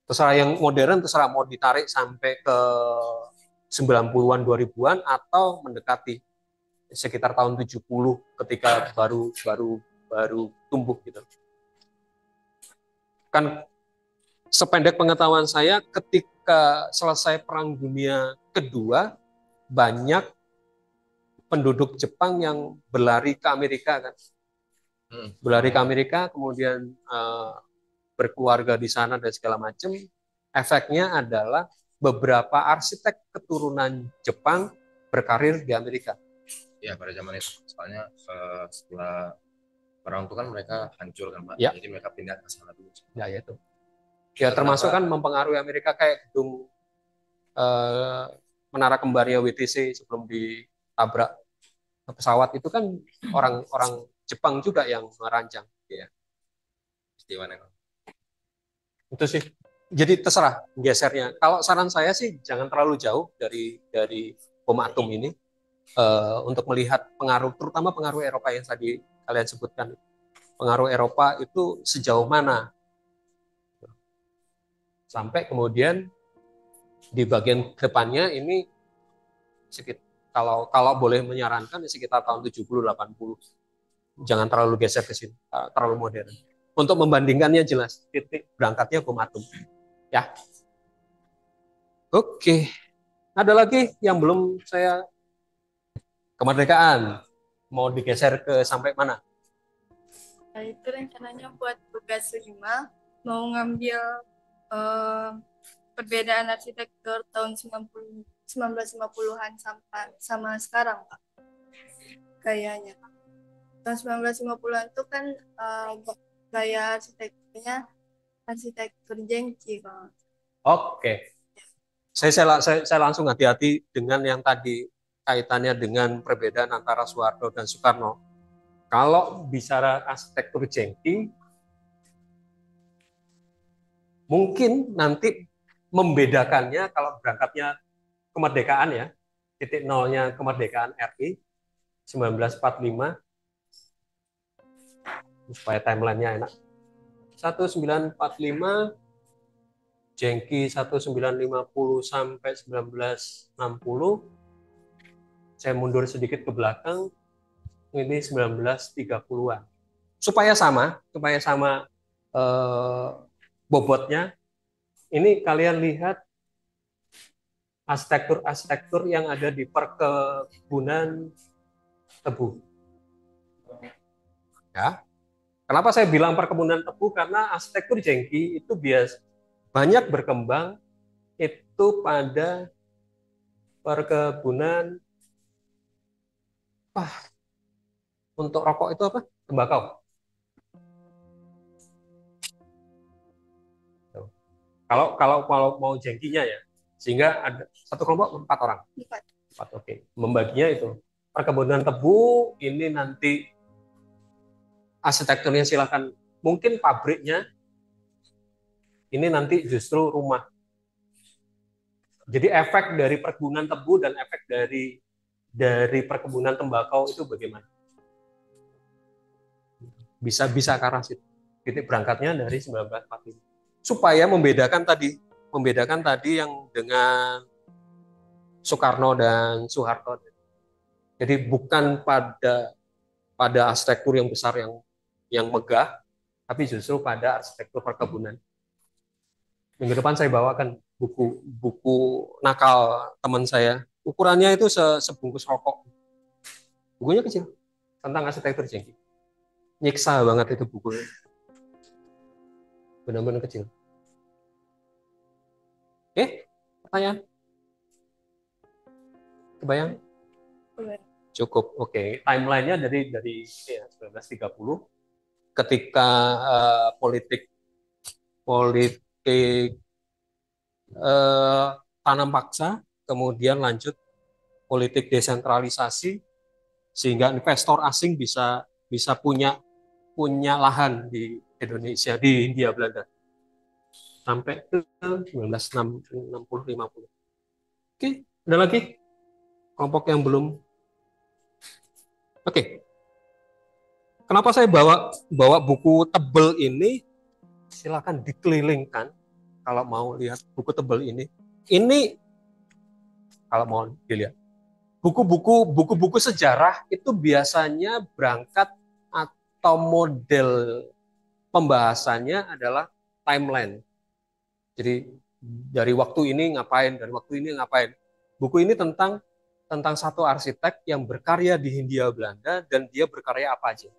Terserah yang modern, terserah mau ditarik sampai ke 90-an, 2000-an atau mendekati sekitar tahun 70 ketika baru tumbuh gitu. Kan sependek pengetahuan saya, ketika selesai Perang Dunia Kedua, banyak penduduk Jepang yang berlari ke Amerika kan. Berlari ke Amerika, kemudian berkeluarga di sana dan segala macam. Efeknya adalah beberapa arsitek keturunan Jepang berkarir di Amerika. Ya, pada zaman itu. Soalnya setelah perang itu kan mereka hancur kan, Pak. Ya. Jadi mereka pindah ke sana dulu. Ya, itu. Ya, termasuk kan mempengaruhi Amerika kayak gedung Menara Kembarnya WTC sebelum ditabrak pesawat itu kan orang-orang Jepang juga yang merancang. Ya. Itu sih. Jadi terserah gesernya. Kalau saran saya sih jangan terlalu jauh dari bom atom ini untuk melihat pengaruh, terutama pengaruh Eropa yang tadi kalian sebutkan. Pengaruh Eropa itu sejauh mana? Sampai kemudian di bagian depannya ini kalau boleh menyarankan sekitar tahun 70-80. Jangan terlalu geser ke sini, terlalu modern. Untuk membandingkannya jelas titik berangkatnya bom atom. Ya. Oke. Ada lagi yang belum saya kemerdekaan. Mau digeser ke sampai mana? Nah, itu rencananya buat tugas 5 mau ngambil perbedaan arsitektur tahun 1950-an sama sekarang, Pak. Kayaknya. Tahun 1950-an itu kan gaya arsitekturnya arsitektur jengki, Pak. Oke. Saya langsung hati-hati dengan yang tadi kaitannya dengan perbedaan antara Soeharto dan Soekarno. Kalau bicara arsitektur jengki, mungkin nanti membedakannya kalau berangkatnya kemerdekaan ya, titik nolnya kemerdekaan RI 1945, supaya timelinenya enak. 1945, jengki 1950 sampai 1960, saya mundur sedikit ke belakang, ini 1930-an. Supaya sama bobotnya, ini kalian lihat arsitektur yang ada di perkebunan tebu. Ya. Kenapa saya bilang perkebunan tebu? Karena arsitektur jengki itu banyak berkembang itu pada perkebunan untuk rokok itu apa? Tembakau. Kalau mau jengkinya ya, sehingga ada satu kelompok 4 orang. 4, oke. Membaginya itu perkebunan tebu ini nanti arsitekturnya silakan, mungkin pabriknya ini nanti justru rumah. Jadi efek dari perkebunan tebu dan efek dari perkebunan tembakau itu bagaimana? Bisa ke arah situ. Titik berangkatnya dari 1945. Supaya membedakan tadi yang dengan Soekarno dan Soeharto. Jadi bukan pada arsitektur yang besar yang megah, tapi justru pada arsitektur perkebunan. Minggu depan saya bawakan buku nakal teman saya. Ukurannya itu sebungkus rokok. Bukunya kecil, tentang arsitektur jengki. Nyiksa banget itu bukunya. Benar-benar kecil. Oke, pertanyaan? Kebayang? Cukup. Oke, timelinenya dari ya, 1930 ketika politik tanam paksa, kemudian lanjut politik desentralisasi sehingga investor asing bisa punya lahan di Indonesia, di Hindia Belanda sampai ke 1960-50. Oke, ada lagi kelompok yang belum? Oke. Kenapa saya bawa buku tebel ini? Silakan dikelilingkan kalau mau lihat buku tebel ini. Ini kalau mau dilihat. Buku-buku sejarah itu biasanya berangkat atau model pembahasannya adalah timeline. Jadi dari waktu ini ngapain, dari waktu ini ngapain. Buku ini tentang satu arsitek yang berkarya di Hindia Belanda dan dia berkarya apa aja.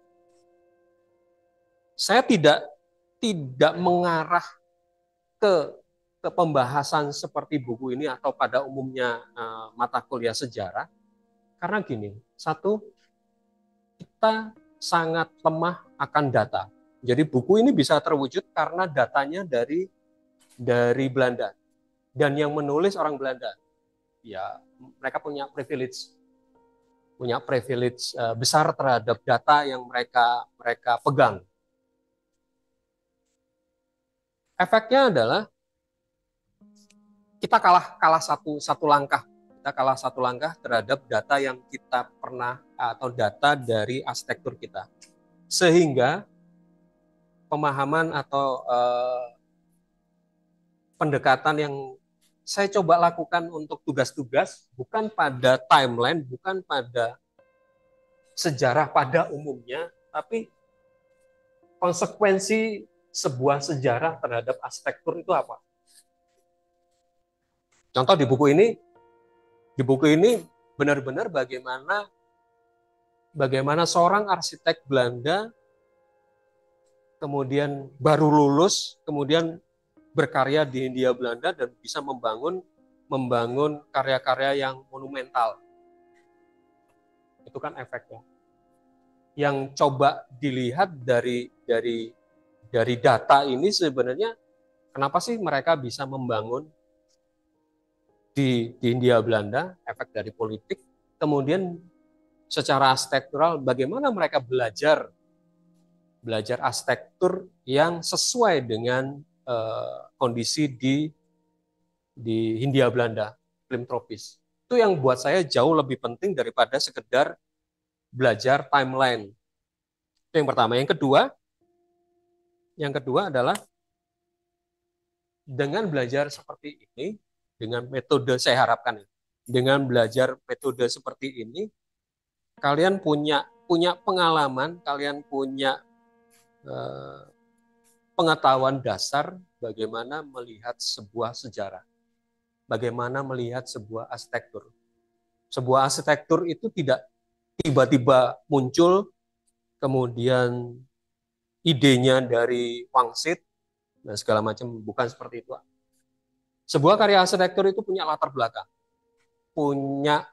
Saya tidak mengarah ke pembahasan seperti buku ini atau pada umumnya mata kuliah sejarah, karena gini, satu, kita sangat lemah akan data. Jadi buku ini bisa terwujud karena datanya dari Belanda dan yang menulis orang Belanda. Ya, mereka punya privilege besar terhadap data yang mereka pegang. Efeknya adalah kita kalah satu langkah. Kita kalah satu langkah terhadap data yang kita pernah atau data dari arsitektur kita. Sehingga pemahaman atau pendekatan yang saya coba lakukan untuk tugas-tugas bukan pada timeline, bukan pada sejarah pada umumnya, tapi konsekuensi sebuah sejarah terhadap arsitektur itu apa. Contoh di buku ini benar-benar bagaimana seorang arsitek Belanda kemudian baru lulus, kemudian berkarya di Hindia Belanda dan bisa membangun karya-karya yang monumental. Itu kan efeknya. Yang coba dilihat dari data ini sebenarnya kenapa sih mereka bisa membangun di Hindia Belanda, efek dari politik, kemudian secara arsitektural bagaimana mereka belajar arsitektur yang sesuai dengan kondisi di Hindia Belanda, iklim tropis. Itu yang buat saya jauh lebih penting daripada sekedar belajar timeline. Itu yang pertama. Yang kedua adalah dengan belajar seperti ini, dengan metode saya harapkan, dengan belajar metode seperti ini, kalian punya pengalaman, kalian punya pengetahuan dasar bagaimana melihat sebuah sejarah, bagaimana melihat sebuah arsitektur. Sebuah arsitektur itu tidak tiba-tiba muncul, kemudian idenya dari wangsit, dan segala macam, bukan seperti itu. Sebuah karya arsitektur itu punya latar belakang, punya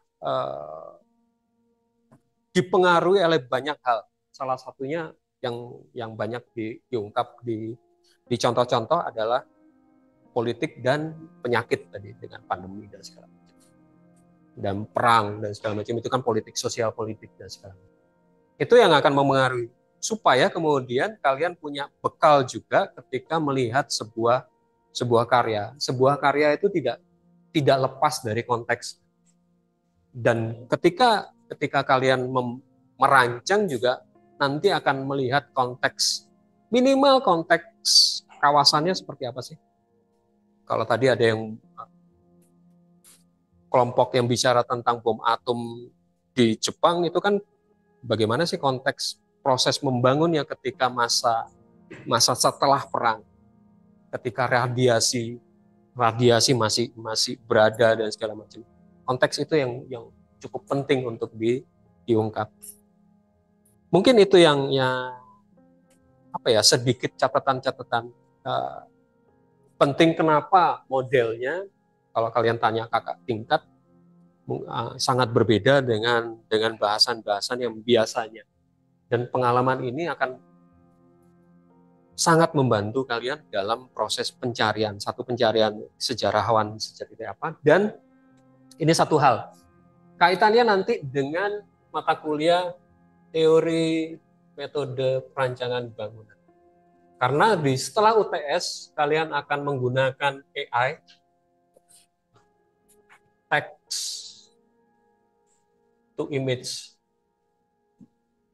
dipengaruhi oleh banyak hal. Salah satunya yang banyak diungkap di contoh-contoh adalah politik dan penyakit tadi dengan pandemi dan segala macam. Dan perang dan segala macam itu kan politik, sosial politik dan segala macam. Itu yang akan mempengaruhi supaya kemudian kalian punya bekal juga ketika melihat sebuah karya. Sebuah karya itu tidak lepas dari konteks. Dan ketika kalian merancang juga nanti akan melihat konteks, minimal konteks kawasannya seperti apa sih. Kalau tadi ada yang kelompok yang bicara tentang bom atom di Jepang, itu kan bagaimana sih konteks proses membangunnya ketika masa setelah perang, ketika radiasi masih berada dan segala macam. Konteks itu yang cukup penting untuk diungkap. Mungkin itu yang sedikit catatan penting kenapa modelnya, kalau kalian tanya kakak tingkat, sangat berbeda dengan bahasan-bahasan yang biasanya. Dan pengalaman ini akan sangat membantu kalian dalam proses pencarian sejarawan seperti apa. Dan ini satu hal, kaitannya nanti dengan mata kuliah teori metode perancangan bangunan. Karena setelah UTS kalian akan menggunakan AI, text to image,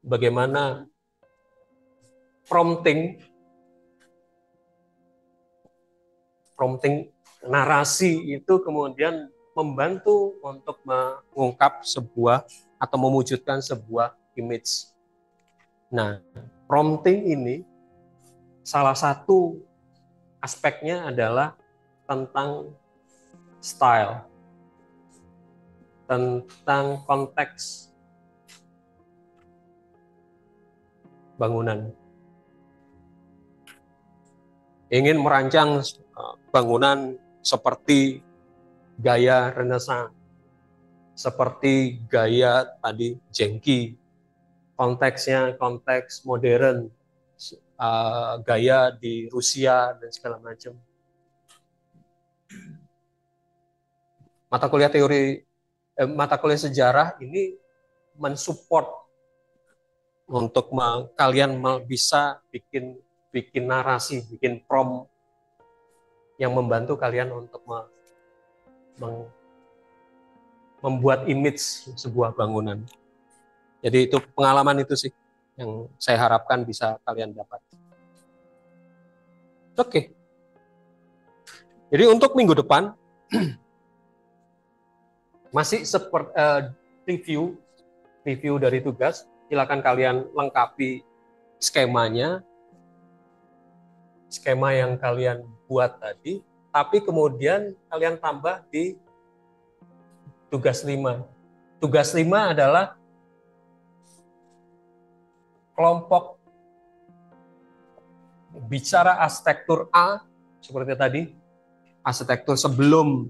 bagaimana prompting narasi itu kemudian membantu untuk mengungkap sebuah atau mewujudkan sebuah image. Nah, prompting ini salah satu aspeknya adalah tentang style, tentang konteks bangunan. ingin merancang bangunan seperti gaya Renaissance, seperti gaya tadi Jengki, konteksnya konteks modern, gaya di Rusia dan segala macam. Mata kuliah sejarah ini mensupport untuk kalian bisa bikin narasi, bikin prompt yang membantu kalian untuk membuat image sebuah bangunan. Jadi itu pengalaman itu sih yang saya harapkan bisa kalian dapat. Oke. Jadi untuk minggu depan masih seperti review dari tugas. Silakan kalian lengkapi skemanya, skema yang kalian buat tadi, tapi kemudian kalian tambah di tugas 5. Tugas 5 adalah kelompok bicara arsitektur A, seperti tadi, arsitektur sebelum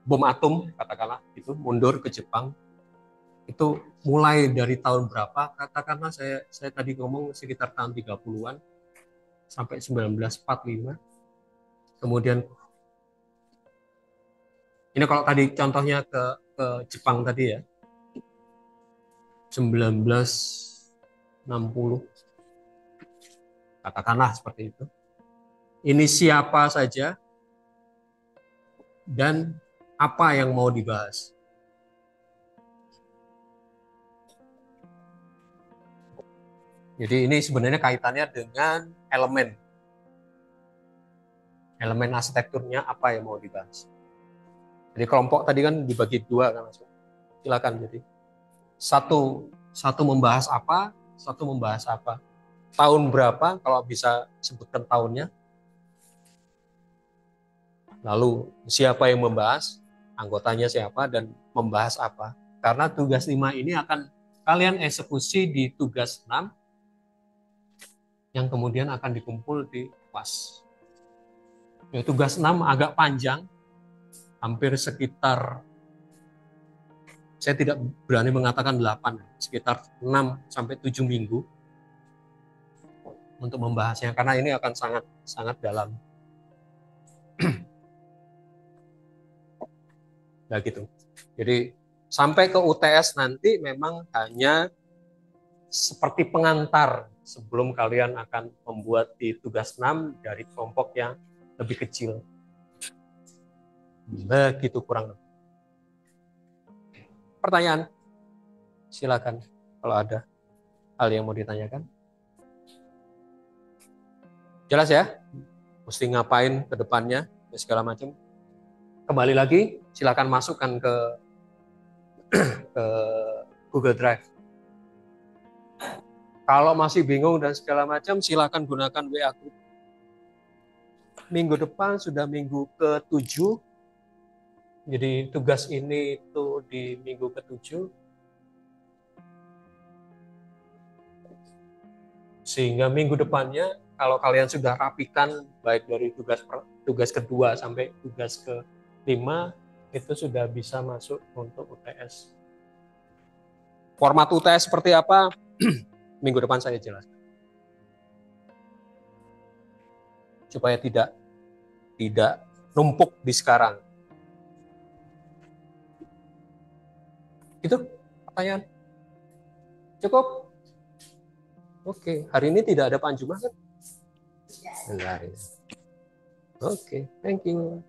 bom atom, katakanlah, itu mundur ke Jepang. Itu mulai dari tahun berapa, katakanlah saya tadi ngomong sekitar tahun 30-an sampai 1945. Kemudian ini kalau tadi contohnya ke Jepang tadi ya, 1960, katakanlah seperti itu. Ini siapa saja dan apa yang mau dibahas. Jadi ini sebenarnya kaitannya dengan elemen arsitekturnya apa yang mau dibahas. Jadi kelompok tadi kan dibagi 2 kan langsung. Silakan jadi satu membahas apa, satu membahas apa. Tahun berapa kalau bisa sebutkan tahunnya. Lalu siapa yang membahas, anggotanya siapa dan membahas apa. Karena tugas 5 ini akan kalian eksekusi di tugas 6 yang kemudian akan dikumpul di UAS. Ya, tugas 6 agak panjang, hampir sekitar, saya tidak berani mengatakan 8, sekitar 6-7 minggu untuk membahasnya, karena ini akan sangat dalam. Nah gitu. Jadi sampai ke UTS nanti memang hanya seperti pengantar sebelum kalian akan membuat di tugas 6 dari kelompok yang lebih kecil. Begitu kurang lebih. Pertanyaan? Silakan kalau ada hal yang mau ditanyakan. Jelas ya? Mesti ngapain ke depannya, segala macam. Kembali lagi, silakan masukkan ke Google Drive. Kalau masih bingung dan segala macam, silakan gunakan WA Group. Minggu depan sudah minggu ke-7. Jadi tugas ini itu di minggu ke-7. Sehingga minggu depannya, kalau kalian sudah rapikan, baik dari tugas kedua sampai tugas ke-5, itu sudah bisa masuk untuk UTS. Format UTS seperti apa? Minggu depan saya jelaskan. Supaya tidak numpuk di sekarang. Itu pertanyaan. Cukup? Oke, hari ini tidak ada Pak Jumah kan? Enggak. Oke, thank you.